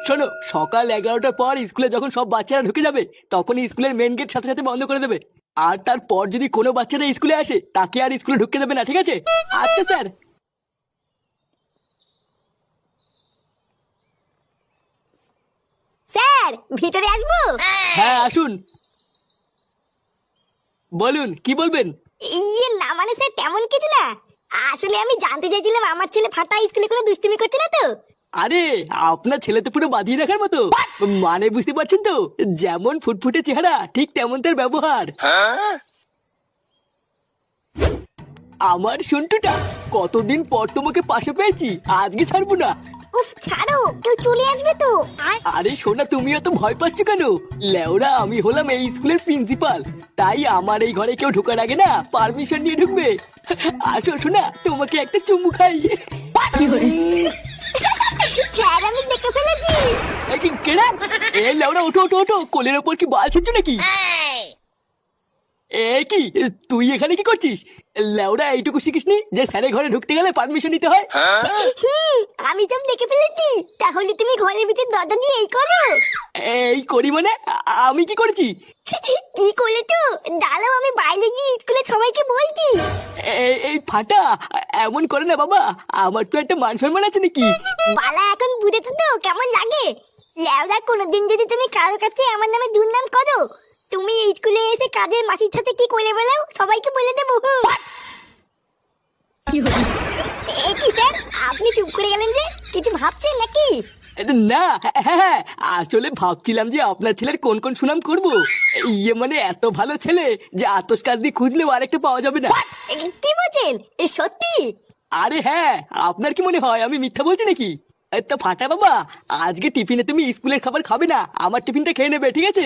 শোনো, সকাল 11টার পর স্কুলে যখন সব বাচ্চারা ঢুকে যাবে তখন স্কুলের মেন গেট সাথে সাথে বন্ধ করে দেবে। আর তারপর যদি কোনো বাচ্চারা স্কুলে আসে তাকে আর স্কুলে ঢুকতে দেবে না, ঠিক আছে? আচ্ছা স্যার। স্যার ভিতরে আসবো? হ্যাঁ আসুন, বলুন কি বলবেন। ইয়ে না মানে স্যার তেমন কিছু না, আসলে আমি জানতে চাইছিলাম আমার ছেলে ফাটা স্কুলে কোনো দুষ্টুমি করছে না তো। আরে আপনার ছেলে তো পুরো বাঁধিয়ে রাখার মতো, মানে বুঝতে পারছেন তো, যেমন ফুটফুটে চেহারা ঠিক তেমন তার ব্যবহার। আমার সন্টুটা, কতদিন পর তোমাকে পাশে পেয়েছি, আজকে ছাড়বো না। উফ ছাড়ো, কেউ চলে আসবে তো। আরে সোনা, তুমিও তো ভয় পাচ্ছ কেন? লেওরা, আমি হলাম এই স্কুলের প্রিন্সিপাল, তাই আমার এই ঘরে কেউ ঢোকার আগে না পারমিশন নিয়ে ঢুকবে। আসো সোনা, তোমাকে একটা চুমু খাই। স্যার আমি দেখে ফেলেছি। কেডা? এই লেওরা, ওঠো ওঠো ওঠো, কোলের ওপর কি বাল ছিচ্ছ নাকি? এ কি, তুই এখানে কি করছিস? লেওরা, এইটুকু শিখিসনি যে স্যারের ঘরে ঢুকতে গেলে পারমিশন নিতে হয়? আমি সব দেখে ফেলেছি, তাহলে তুমি ঘরের ভিতর দরজা দিয়ে এই করো। এই করি মানে? আমি কি করছি? কি করেছো? দাঁড়াও আমি বাইরে গিয়ে স্কুলে সবাইকে বলছি। এই ফাটা, এমন করে না বাবা, আমার তো একটা মান সম্মান আছে নাকি? বালা এখন বুঝেছো তো কেমন লাগে? লেওরা, কোনোদিন যদি তুমি কারোর কাছে আমার নামে দুর্নাম করো, তুমি এই স্কুলে এসে কাজের মাসির সাথে কি করে বেলাও সবাইকে বলে দেবো। এ কি স্যার, আপনি চুপ করে গেলেন যে? কিছু ভাবছেন নাকি? না, হ্যাঁ হ্যাঁ, আসলে ভাবছিলাম যে আপনার ছেলের কোন কোন সুনাম করব। ইয়ে মানে এত ভালো ছেলে যে আতস কাজ দিয়ে খুঁজলেও আরেকটা পাওয়া যাবে না। কি বলছেন? সত্যি? আরে হ্যাঁ, আপনার কি মনে হয় আমি মিথ্যা বলছি নাকি? তো ফাটা বাবা, আজকে টিফিনে তুমি স্কুলের খাবার খাবে না, আমার টিফিনটা খেয়ে নেবে, ঠিক আছে?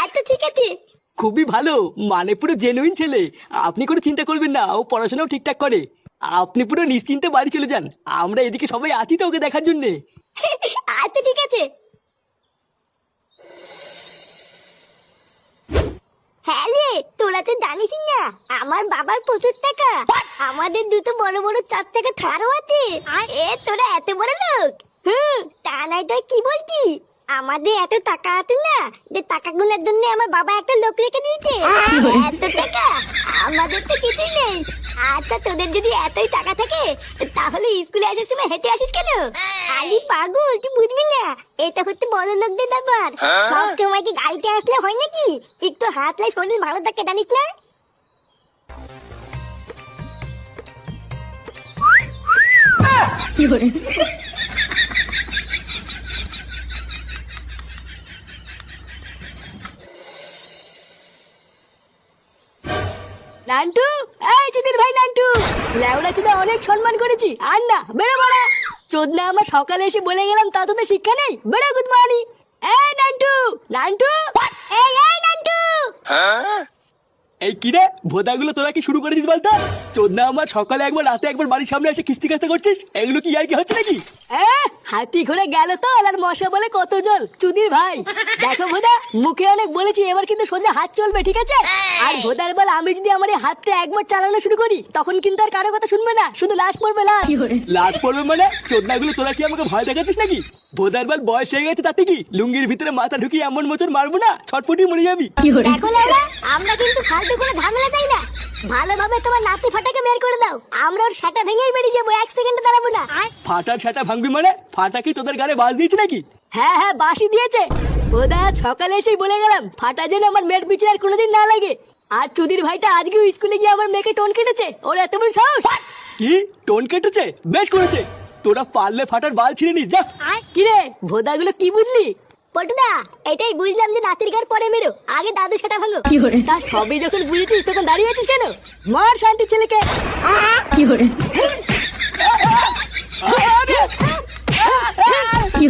আচ্ছা ঠিক আছে। খুবই ভালো, মানে পুরো জেনুইন ছেলে, আপনি কোনো চিন্তা করবেন না, ও পড়াশোনাও ঠিকঠাক করে। আপনি পুরো নিশ্চিন্তে বাড়ি চলে যান, আমরা এদিকে সবাই আছি তো ওকে দেখার জন্যে। আচ্ছা ঠিক আছে। হ্যাঁ রে, তোরা তো জানিস না আমার বাবার প্রচুর টাকা, আমাদের দুটো বড় বড় 4 চাকা থারও আছে। এ তোরা এত বড় লোক? তা নাই তো কি বলতি, আমাদের এত টাকা আছে না যে টাকাগুলোর জন্য আমার বাবা একটা লোক রেখে দিয়েছে। এত টাকা আমাদের তো কিছুই নেই। আচ্ছা তোদের যদি এতই টাকা থাকে তাহলে স্কুলে আসার সময় হেঁটে আসিস কেন? আলি পাগল, তুই বুঝবি না, এটা হচ্ছে বড় লোকদের ব্যাপার। সব সময় কি গাড়িতে আসলে হয় নাকি? একটু হাতলে শরীর ভালো থাকে, জানিস না? নান্টু, এই চুদির ভাই নান্টু, লেওড়া চুদা অনেক সম্মান করেছি, আর না বেরো বড়া। চোদনা আমার সকালে এসে বলে গেলাম তা তোদের শিক্ষা নেই, বেরো গুড মর্নিং। এই নান্টু, নান্টু, এই এই নান্টু, এই কি রে ভোদাগুলো তোরা কি শুরু করেছিস বলতো? চোদনা আমার সকালে একবার রাতে একবার বাড়ির সামনে এসে কিস্তি কাস্তা করছিস, এগুলো কি আর কি হচ্ছে নাকি? হাতি ঘুরে গেল তো, আর মশা বলে কত জল। চুদির ভাই দেখো ভোদা, মুখে অনেক বলেছি, এবার কিন্তু সোজা হাত চলবে, ঠিক আছে? আর ভোদার বল, আমি যদি আমার এই হাতটা একবার চালানো শুরু করি তখন কিন্তু আর কারো কথা শুনবে না, শুধু লাশ পড়বে, লাশ। লাশ পড়বে মানে? চোদনাগুলো তোরা কি আমাকে ভয় দেখাচ্ছিস নাকি? ভোদার বল বয়স হয়ে গেছে, তাতে কি লুঙ্গির ভিতরে মাথা ঢুকিয়ে এমন মোচড় মারবো না ছটফটি মরে যাবি। দেখো লেওড়া, আমরা কিন্তু ফালতু কোনো ঝামেলা চাই না, ভালোভাবে তোমার নাতি ফাটাকে বের করে দাও, আমরা ওর সেটা ভেঙেই বেরিয়ে যাবো, 1 সেকেন্ডে দাঁড়াবো না। ফাটার সেটা ভাঙবি মানে? ফাটা কি তোদের গালে বাস দিয়েছে নাকি? হ্যাঁ হ্যাঁ, বাসি দিয়েছে। ওদা সকালে এসেই বলে গেলাম ফাটা যেন আমার মেয়ের পিছনে আর কোনোদিন না লাগে। আর চুদির ভাইটা আজকেও স্কুলে গিয়ে আমার মেয়েকে টোন কেটেছে, ওর এত বড় সাহস। কি টোন কেটেছে? বেশ করেছে, তোরা পারলে ফাটার বাল ছিঁড়ে নিস, যা। কি রে ভোদাগুলো কি বুঝলি? পটুদা, এটাই বুঝলাম যে নাতির গার পরে মেরো, আগে দাদু সেটা ভালো। তা সবই যখন বুঝেছিস তখন দাঁড়িয়ে আছিস কেন? মার শান্তির ছেলেকে। কি